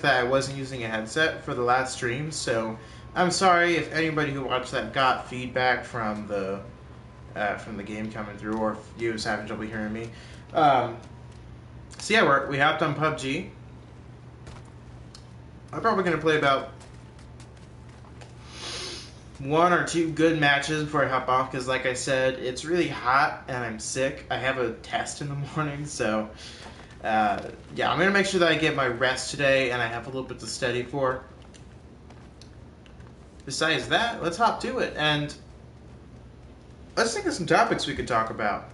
that I wasn't using a headset for the last stream, so I'm sorry if anybody who watched that got feedback from the game coming through, or if you was having trouble hearing me. So yeah, we hopped on PUBG. I'm probably gonna play about 1 or 2 good matches before I hop off, because like I said, it's really hot and I'm sick. I have a test in the morning, so yeah, I'm gonna make sure that I get my rest today and I have a little bit to study for. Besides that, let's hop to it and let's think of some topics we could talk about.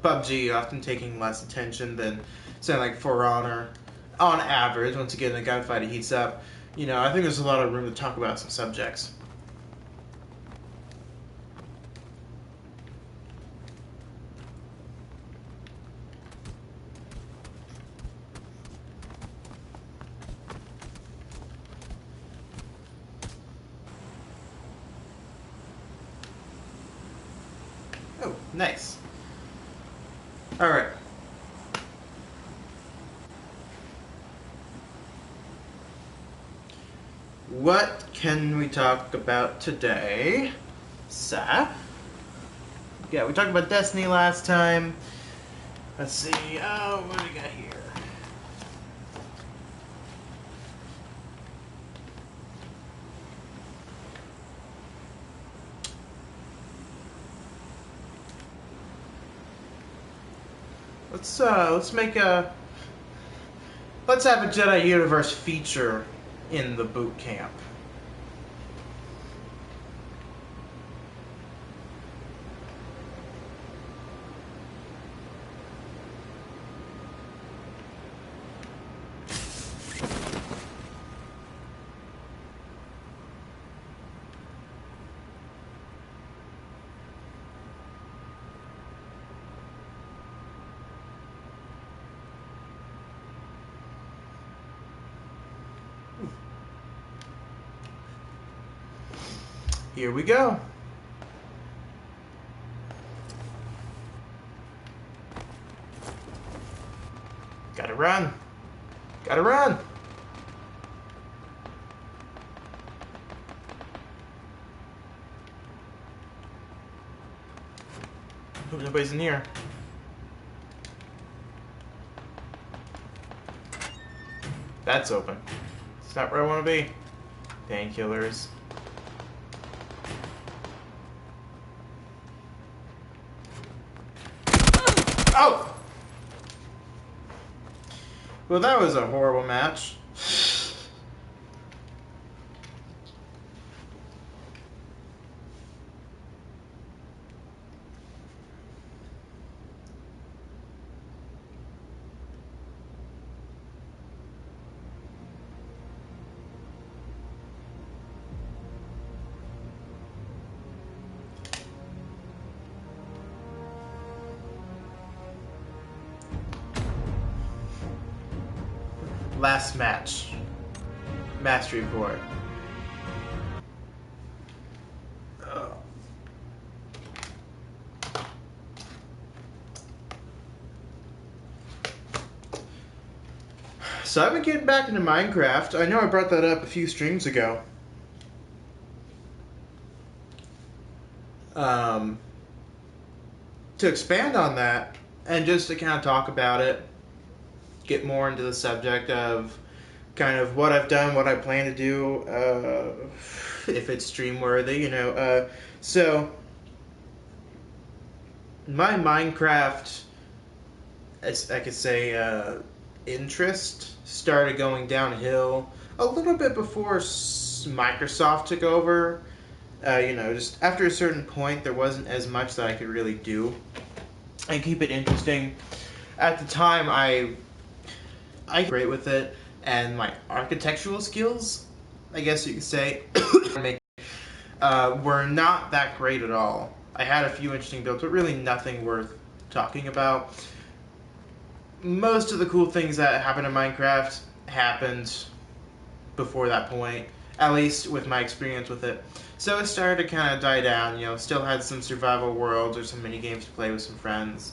PUBG often taking less attention than something like For Honor. On average, once again, the gunfight heats up. You know, I think there's a lot of room to talk about some subjects. Oh, nice. Alright. What can we talk about today? Yeah, we talked about Destiny last time. Let's see, what do we got here? Let's have a Jedi Universe feature in the boot camp. Here we go. Gotta run. Gotta run. Hope nobody's in here. That's open. It's not where I want to be. Painkillers. Oh! Well, that was a horrible match. Last match. Mastery report. So I've been getting back into Minecraft. I know I brought that up a few streams ago. To expand on that, and just to kind of talk about it, get more into the subject of kind of what I've done, what I plan to do, if it's stream worthy, you know. So my Minecraft, as I could say, interest started going downhill a little bit before Microsoft took over. You know, just after a certain point, there wasn't as much that I could really do and keep it interesting. At the time, I great with it, and my architectural skills, I guess you could say, were not that great at all. I had a few interesting builds, but really nothing worth talking about. Most of the cool things that happened in Minecraft happened before that point, at least with my experience with it. So it started to kind of die down, you know, still had some survival worlds or some mini games to play with some friends.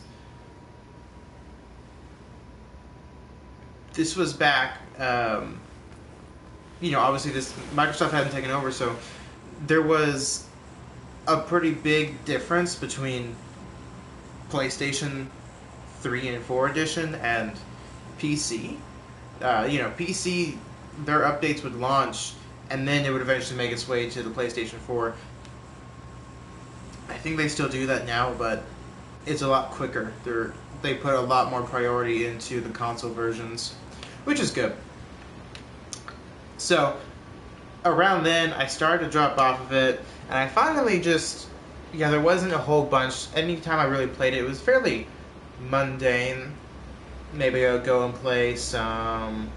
this was back. Obviously, this Microsoft hadn't taken over, so there was a pretty big difference between PlayStation 3 and 4 edition and PC. PC, their updates would launch, and then it would eventually make its way to the PlayStation 4. I think they still do that now, but it's a lot quicker. They put a lot more priority into the console versions, which is good. So, around then, I started to drop off of it, and I finally just, there wasn't a whole bunch. Anytime I really played it, it was fairly mundane. Maybe I'll go and play some,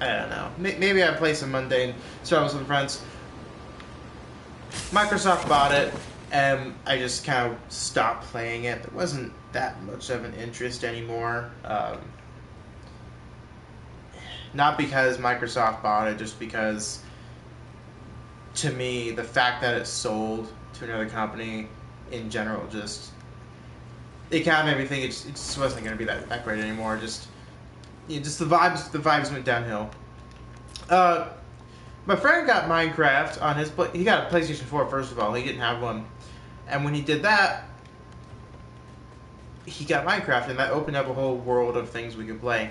I don't know. Maybe I'd play some mundane Star Wars with friends. Microsoft bought it, and I just kind of stopped playing it. There wasn't that much of an interest anymore. Not because Microsoft bought it, just because, to me, the fact that it sold to another company in general it kind of made me think it just wasn't going to be that great anymore. Just the vibes went downhill. My friend got Minecraft on his he got a PlayStation 4 first of all. He didn't have one, and when he did that, he got Minecraft, and that opened up a whole world of things we could play.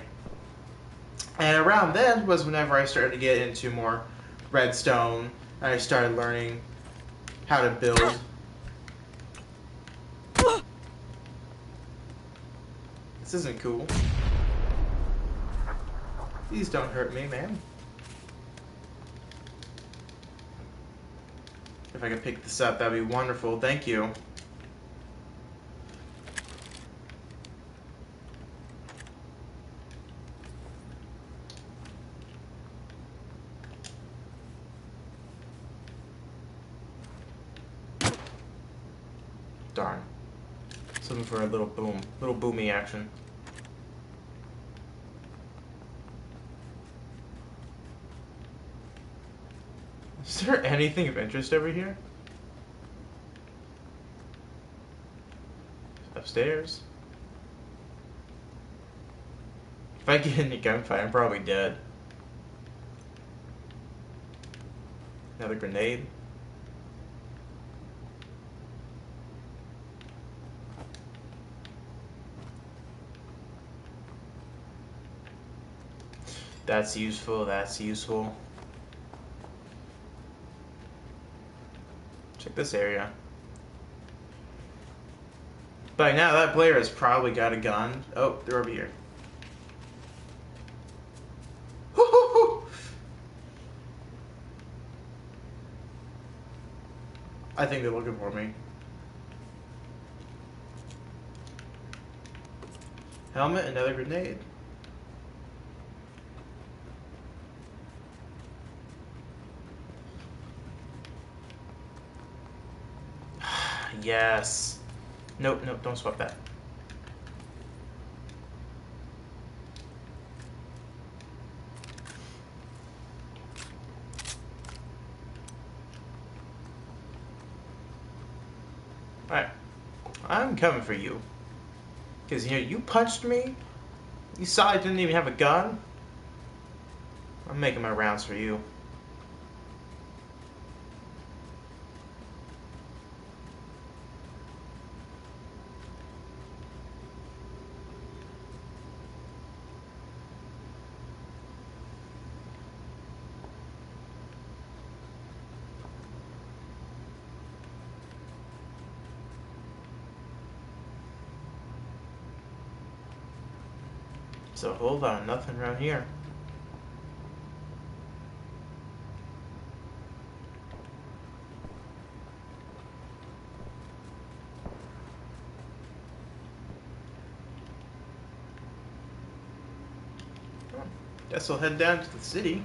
And around then was whenever I started to get into more Redstone, and I started learning how to build. This isn't cool. Please don't hurt me, man. If I could pick this up, that'd be wonderful. Thank you. Darn. Something for a little boomy action. Is there anything of interest over here? Upstairs. If I get into gunfight, I'm probably dead. Another grenade. That's useful, that's useful. Check this area. By now, that player has probably got a gun. Oh, they're over here. I think they're looking for me. Helmet, another grenade. Yes. Nope, don't swap that. Alright. I'm coming for you. Because, you punched me. You saw I didn't even have a gun. I'm making my rounds for you. So hold on, nothing around here. Guess we'll head down to the city.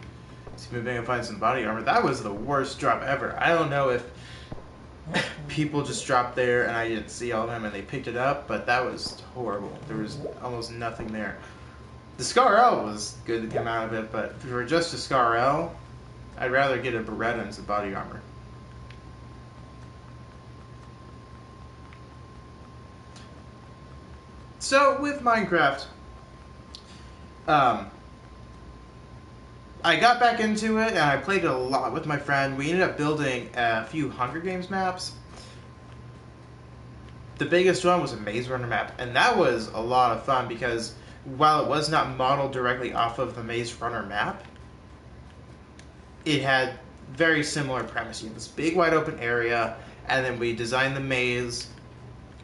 See if we can find some body armor. That was the worst drop ever. I don't know if people just dropped there and I didn't see all of them and they picked it up, but that was horrible. There was almost nothing there. The Scar L was good to come out of it, but if it were just a Scar L, I'd rather get a Beretta and some body armor. So, with Minecraft, Um, I got back into it and I played it a lot with my friend. We ended up building a few Hunger Games maps. The biggest one was a Maze Runner map, and that was a lot of fun because while it was not modeled directly off of the Maze Runner map, it had very similar premise. You have this big wide open area, and then we designed the maze.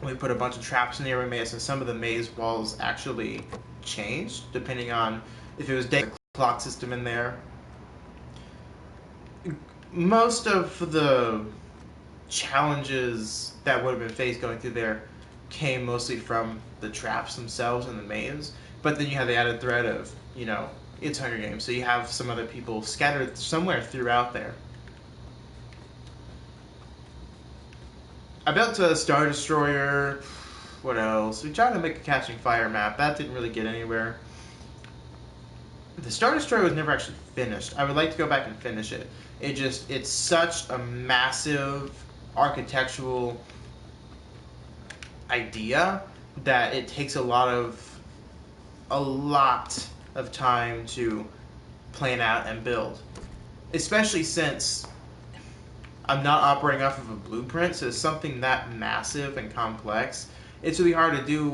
We put a bunch of traps in the area maze, and some of the maze walls actually changed depending on if it was day clock system in there. Most of the challenges that would have been faced going through there came mostly from the traps themselves in the maze, but then you have the added threat of, you know, it's Hunger Games, so you have some other people scattered somewhere throughout there. I built a Star Destroyer. What else? We tried to make a Catching Fire map. That didn't really get anywhere. The Star Destroyer was never actually finished. I would like to go back and finish it. It's such a massive architectural idea that it takes a lot of time to plan out and build. Especially since I'm not operating off of a blueprint, so it's something that massive and complex. It's really hard to do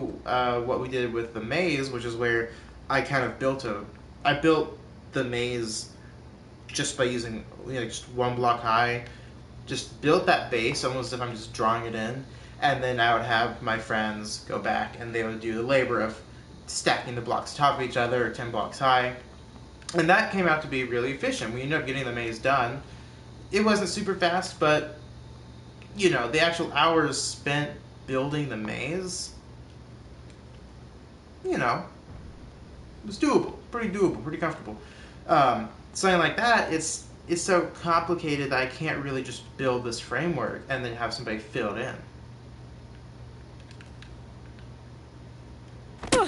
what we did with the maze, which is where I kind of built the maze just by using, you know, just one block high. Just built that base almost as if I'm just drawing it in, and then I would have my friends go back and they would do the labor of stacking the blocks atop of each other, 10 blocks high, and that came out to be really efficient. We ended up getting the maze done. It wasn't super fast, but you know, the actual hours spent building the maze, you know, it was doable, pretty comfortable. Something like that, it's so complicated that I can't really just build this framework and then have somebody fill it in.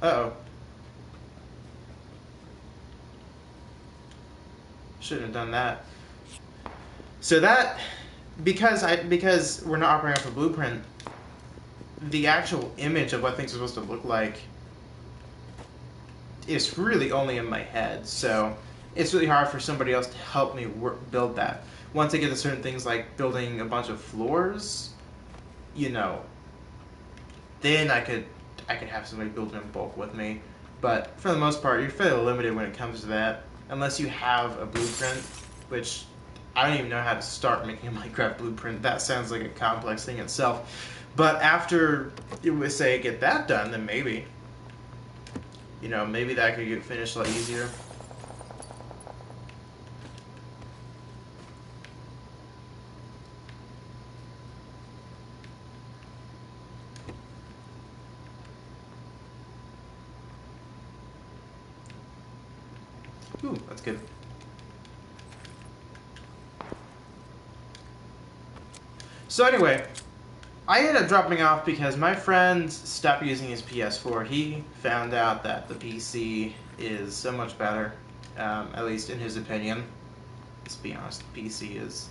Uh-oh. Shouldn't have done that. So that, because we're not operating off a blueprint, the actual image of what things are supposed to look like is really only in my head. So it's really hard for somebody else to help me build that. Once I get to certain things like building a bunch of floors, you know, then I could have somebody build in bulk with me. But for the most part, you're fairly limited when it comes to that, unless you have a blueprint, which I don't even know how to start making a Minecraft blueprint. That sounds like a complex thing itself. But after, say, get that done, then maybe, you know, maybe that could get finished a lot easier. Ooh, that's good. So anyway, I ended up dropping off because my friend stopped using his PS4. He found out that the PC is so much better, at least in his opinion. Let's be honest, the PC is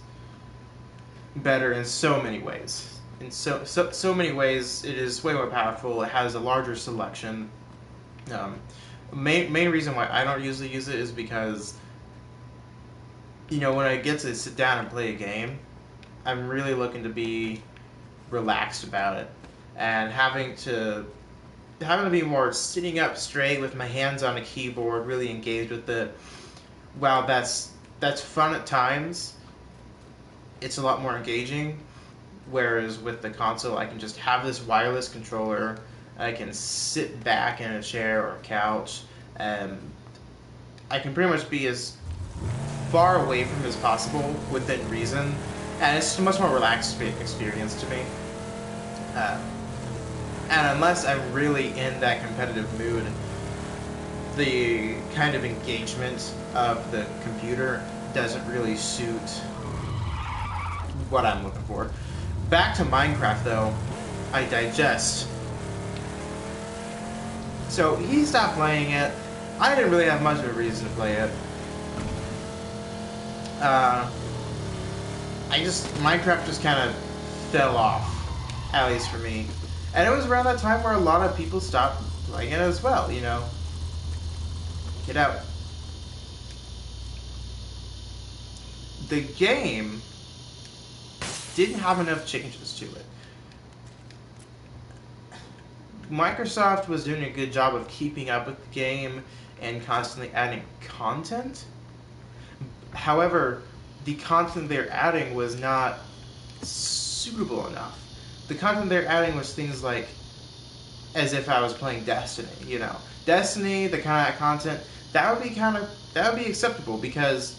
better in so many ways. In so many ways, it is way more powerful. It has a larger selection. Main reason why I don't usually use it is because, you know, when I get to sit down and play a game, I'm really looking to be relaxed about it, and having to be more sitting up straight with my hands on a keyboard, really engaged with it. While that's fun at times, it's a lot more engaging. Whereas with the console, I can just have this wireless controller. I can sit back in a chair or a couch, and I can pretty much be as far away from it as possible within reason, and it's a much more relaxed experience to me. And unless I'm really in that competitive mood, the kind of engagement of the computer doesn't really suit what I'm looking for. Back to Minecraft though, I digest. So he stopped playing it. I didn't really have much of a reason to play it. Minecraft just kind of fell off, at least for me. And it was around that time where a lot of people stopped playing it as well, you know. Get out. The game didn't have enough changes to it. Microsoft was doing a good job of keeping up with the game and constantly adding content. However, the content they're adding was not suitable enough. The content they're adding was things like, as if I was playing Destiny, you know. Destiny, the kind of content, that would be acceptable, because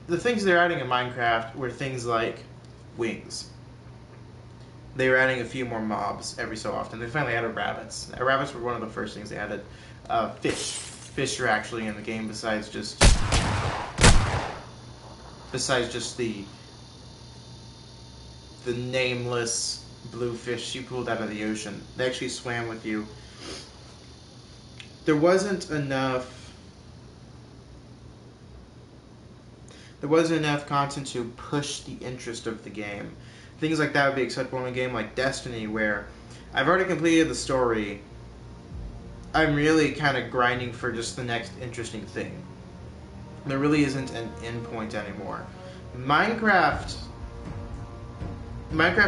the things they're adding in Minecraft were things like wings. They were adding a few more mobs every so often. They finally added rabbits. Rabbits were one of the first things they added. Fish. Fish are actually in the game besides just the nameless blue fish you pulled out of the ocean. They actually swam with you. There wasn't enough content to push the interest of the game. Things like that would be acceptable in a game like Destiny, where I've already completed the story. I'm really kind of grinding for just the next interesting thing. There really isn't an end point anymore. Minecraft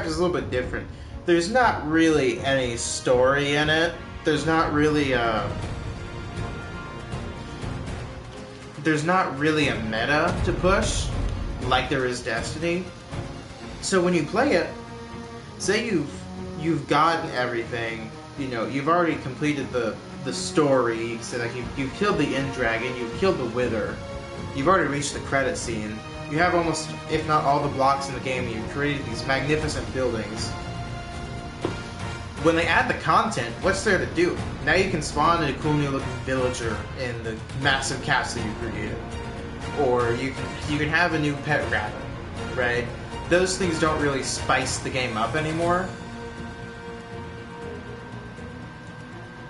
is a little bit different. There's not really any story in it. There's not really a meta to push like there is Destiny. So when you play it, say you've gotten everything, you know, you've already completed the story, so like you've killed the end dragon, you've killed the wither, you've already reached the credit scene, you have almost, if not all the blocks in the game, and you've created these magnificent buildings. When they add the content, what's there to do? Now you can spawn a cool new looking villager in the massive castle you created. Or you can have a new pet rabbit, right? Those things don't really spice the game up anymore.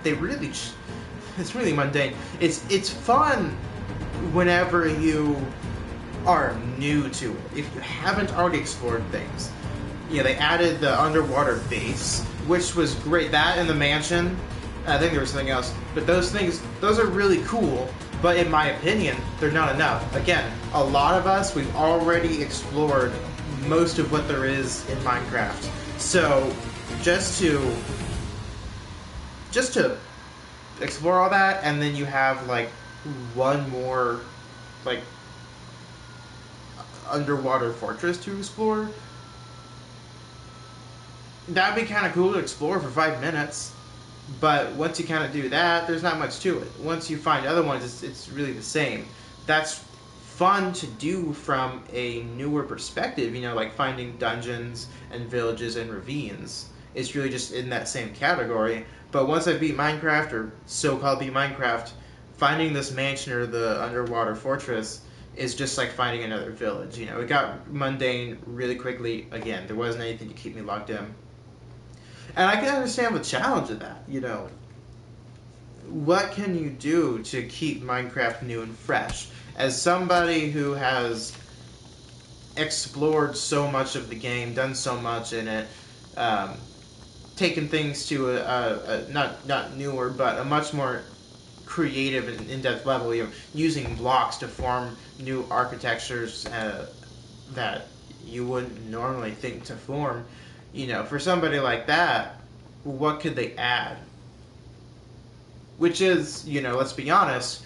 It's really mundane. It's fun whenever you are new to it. If you haven't already explored things. You know, they added the underwater base, which was great. That and the mansion. I think there was something else. But those are really cool. But in my opinion, they're not enough. Again, a lot of us, we've already explored most of what there is in Minecraft. So, just to explore all that, and then you have like one more like underwater fortress to explore. That'd be kind of cool to explore for 5 minutes. But once you kind of do that, there's not much to it. Once you find other ones, it's really the same. That's fun to do from a newer perspective, you know, like finding dungeons and villages and ravines. It's really just in that same category. But once I beat Minecraft, or so-called beat Minecraft, finding this mansion or the underwater fortress is just like finding another village. You know, it got mundane really quickly. Again, there wasn't anything to keep me locked in. And I can understand the challenge of that, you know. What can you do to keep Minecraft new and fresh? As somebody who has explored so much of the game, done so much in it, taken things to a not newer, but a much more creative and in-depth level, you know, using blocks to form new architectures that you wouldn't normally think to form. You know, for somebody like that, what could they add? Which is, you know, let's be honest,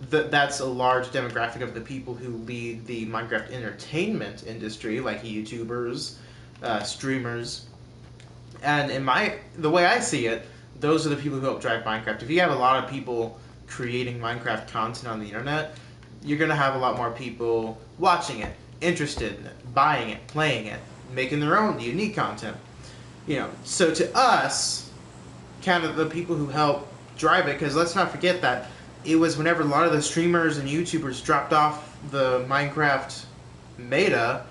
that's a large demographic of the people who lead the Minecraft entertainment industry, like YouTubers, streamers. And the way I see it, those are the people who help drive Minecraft. If you have a lot of people creating Minecraft content on the internet, you're going to have a lot more people watching it, interested in it, buying it, playing it, making their own unique content. You know, so to us, kind of the people who help drive it, because let's not forget that it was whenever a lot of the streamers and YouTubers dropped off the Minecraft meta,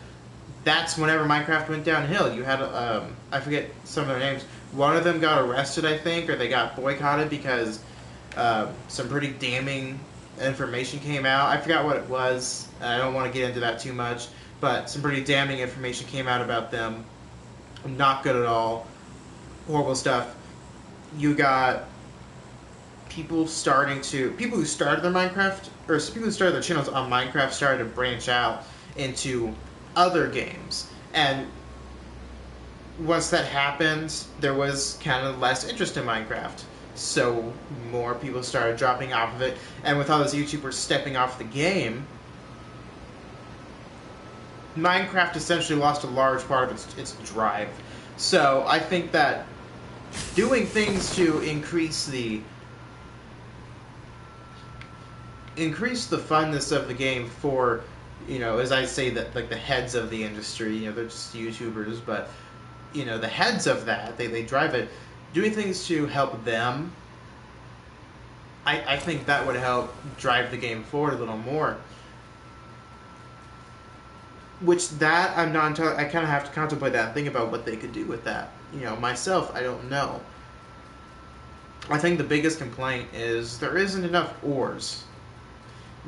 that's whenever Minecraft went downhill. You had, I forget some of their names. One of them got arrested, I think, or they got boycotted because some pretty damning information came out. I forgot what it was. I don't want to get into that too much, but some pretty damning information came out about them. Not good at all. Horrible stuff. You got people who started their Minecraft, or people who started their channels on Minecraft started to branch out into other games. And once that happened, there was kind of less interest in Minecraft. So more people started dropping off of it. And with all those YouTubers stepping off the game, Minecraft essentially lost a large part of its drive. So I think that doing things to increase the funness of the game for, as I say, that like the heads of the industry, they're just YouTubers, but the heads of that, they drive it. Doing things to help them, I think that would help drive the game forward a little more. Which that I'm not entirely. I kind of have to contemplate that and think about what they could do with that. Myself, I don't know. I think the biggest complaint is there isn't enough ores.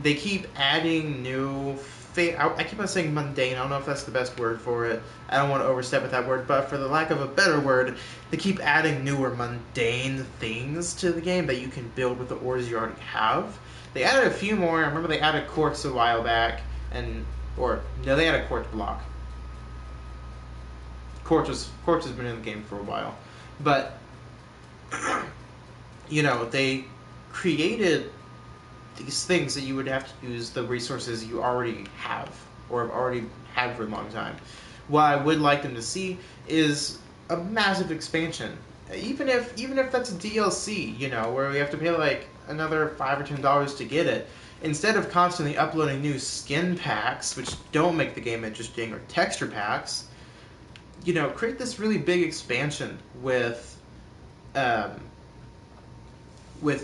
They keep adding new. I keep on saying mundane. I don't know if that's the best word for it. I don't want to overstep with that word, but for the lack of a better word, they keep adding newer mundane things to the game that you can build with the ores you already have. They added a few more. I remember they added quartz a while back, they had a quartz block. Quartz has been in the game for a while, but they created these things that you would have to use the resources you already have or have already had for a long time. What I would like them to see is a massive expansion, even if that's a DLC, where we have to pay like another $5 or $10 to get it. Instead of constantly uploading new skin packs, which don't make the game interesting, or texture packs, create this really big expansion with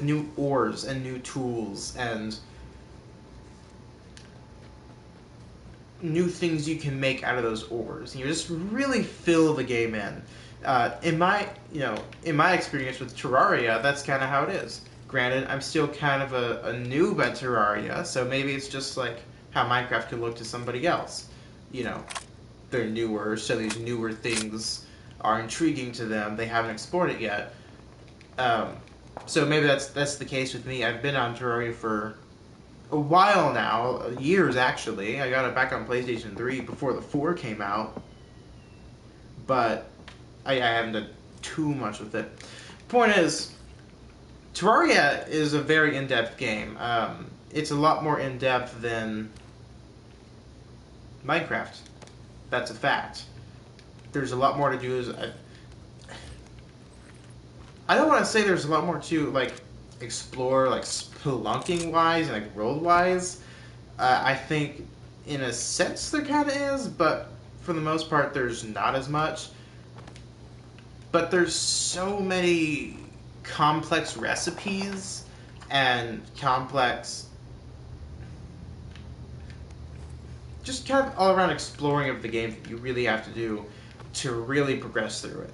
new ores and new tools and new things you can make out of those ores. Just really fill the game in. In my experience with Terraria, that's kind of how it is. Granted, I'm still kind of a noob at Terraria, so maybe it's just like how Minecraft can look to somebody else. They're newer, so these newer things are intriguing to them. They haven't explored it yet. So maybe that's the case with me. I've been on Terraria for a while now, years actually. I got it back on PlayStation 3 before the 4 came out, but I haven't done too much with it. Point is, Terraria is a very in-depth game. It's a lot more in-depth than Minecraft. That's a fact. There's a lot more to do. I don't want to say there's a lot more to explore, spelunking-wise and world-wise. I think in a sense there kind of is, but for the most part there's not as much. But there's so many complex recipes and complex just kind of all around exploring of the game that you really have to do to really progress through it.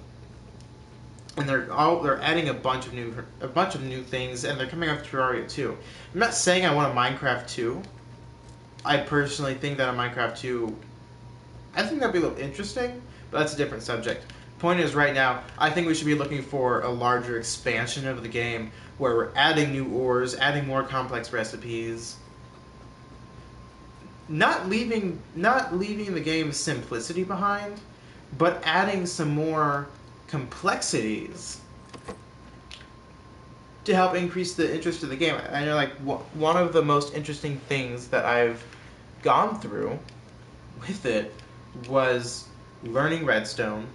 And they're adding a bunch of new things, and they're coming out with Terraria 2. I'm not saying I want a Minecraft 2. I personally think that a Minecraft 2, I think that'd be a little interesting, but that's a different subject. Point is, right now, I think we should be looking for a larger expansion of the game where we're adding new ores, adding more complex recipes, not leaving the game's simplicity behind, but adding some more complexities to help increase the interest of the game. I know, one of the most interesting things that I've gone through with it was learning redstone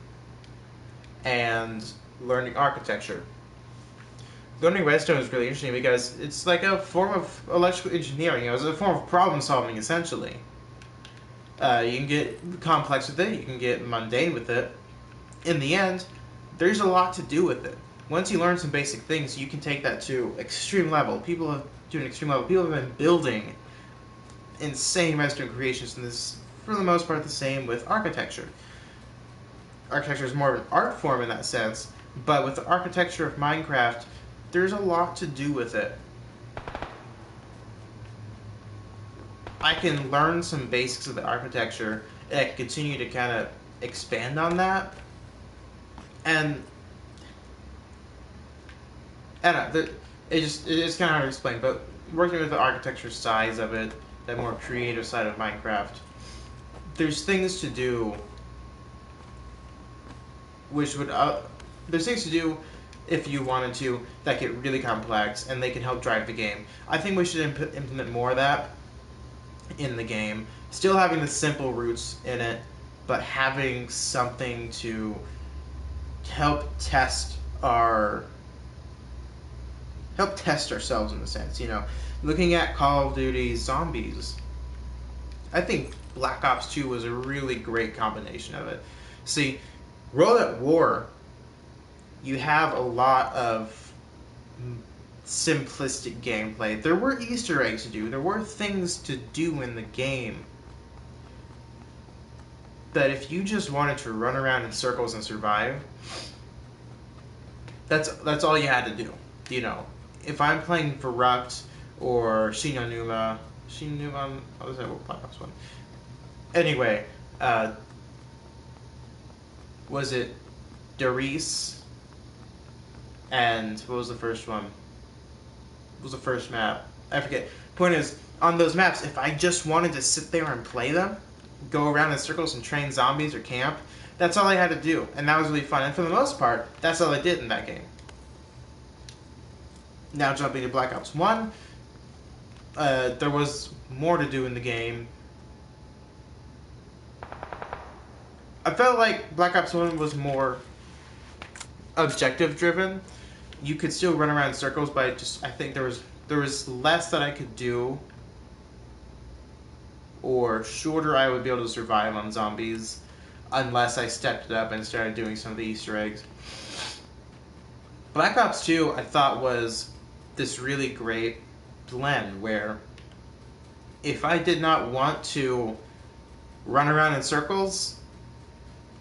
and learning architecture. Learning redstone is really interesting because it's like a form of electrical engineering. It's a form of problem solving, essentially. You can get complex with it, you can get mundane with it. In the end, there's a lot to do with it. Once you learn some basic things, you can take that to extreme level. People have been building insane redstone creations, and this, for the most part, the same with architecture. Architecture is more of an art form in that sense, but with the architecture of Minecraft, there's a lot to do with it. I can learn some basics of the architecture, and I can continue to kind of expand on that. And I don't know, it's kind of hard to explain, but working with the architecture size of it, that more creative side of Minecraft, there's things to do which would there's things to do if you wanted to that get really complex and they can help drive the game. I think we should implement more of that in the game. Still having the simple roots in it, but having something to help test our help test ourselves in a sense. You know, looking at Call of Duty Zombies, I think Black Ops 2 was a really great combination of it. See, World at War, you have a lot of simplistic gameplay. There were Easter eggs to do. There were things to do in the game. But if you just wanted to run around in circles and survive, that's all you had to do. You know, if I'm playing Verruct or Shinonuma, what was that? Black Ops 1? Anyway, was it Darius? And what was the first one? What was the first map? I forget. Point is, on those maps, if I just wanted to sit there and play them, go around in circles and train zombies or camp, that's all I had to do. And that was really fun. And for the most part, that's all I did in that game. Now jumping to Black Ops 1, there was more to do in the game. I felt like Black Ops 1 was more objective driven. You could still run around in circles, but I think there was less that I could do, or shorter I would be able to survive on zombies unless I stepped it up and started doing some of the Easter eggs. Black Ops 2 I thought was this really great blend where if I did not want to run around in circles,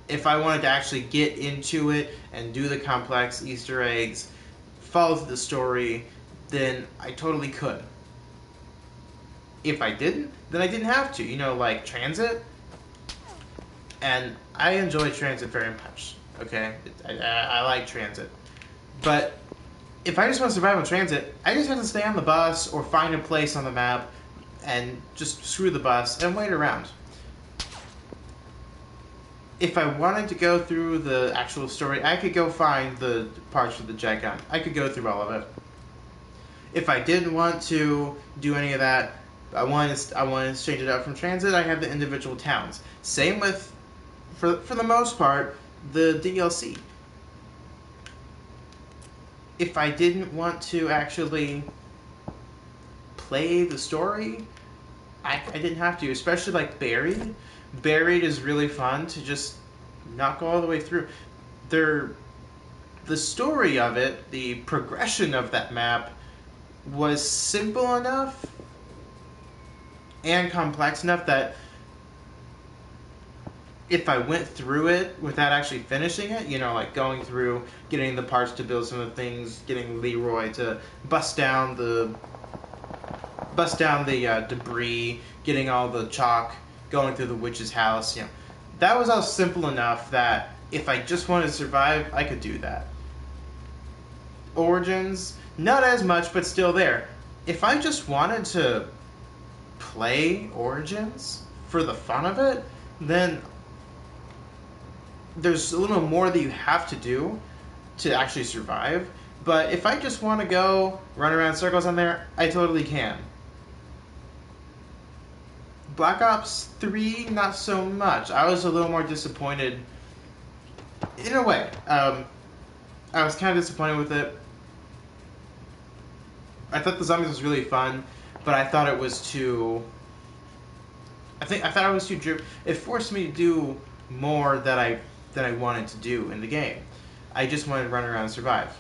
if I wanted to actually get into it and do the complex Easter eggs, follow the story, then I totally could. If I didn't, then I didn't have to. You know, like Transit. And I enjoy Transit very much. Okay? I like Transit. But if I just want to survive on Transit, I just have to stay on the bus or find a place on the map and just screw the bus and wait around. If I wanted to go through the actual story, I could go find the parts for the jet gun. I could go through all of it. If I didn't want to do any of that, I wanted to change it up from Transit, I have the individual towns. Same with, for the most part, the DLC. If I didn't want to actually play the story, I didn't have to, especially like Buried. Buried is really fun to just not go all the way through. The story of it, the progression of that map, was simple enough and complex enough that if I went through it without actually finishing it, you know, like going through, getting the parts to build some of the things, getting Leroy to bust down the debris, getting all the chalk, going through the witch's house, you know, that was all simple enough that if I just wanted to survive, I could do that. Origins, not as much, but still there. If I just wanted to play Origins for the fun of it, then there's a little more that you have to do to actually survive. But if I just want to go run around circles on there, I totally can. Black Ops 3, not so much. I was a little more disappointed in a way. I was kind of disappointed with it. I thought the zombies was really fun, but I thought it was too... I thought it was too... It forced me to do more that I wanted to do in the game. I just wanted to run around and survive.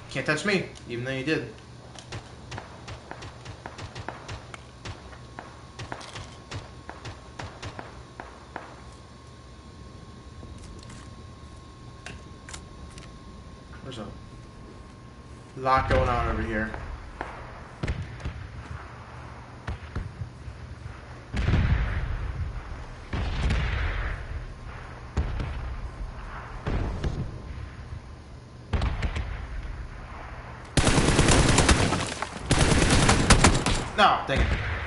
Can't touch me, even though you did. There's a lot going on over here. No, thank you.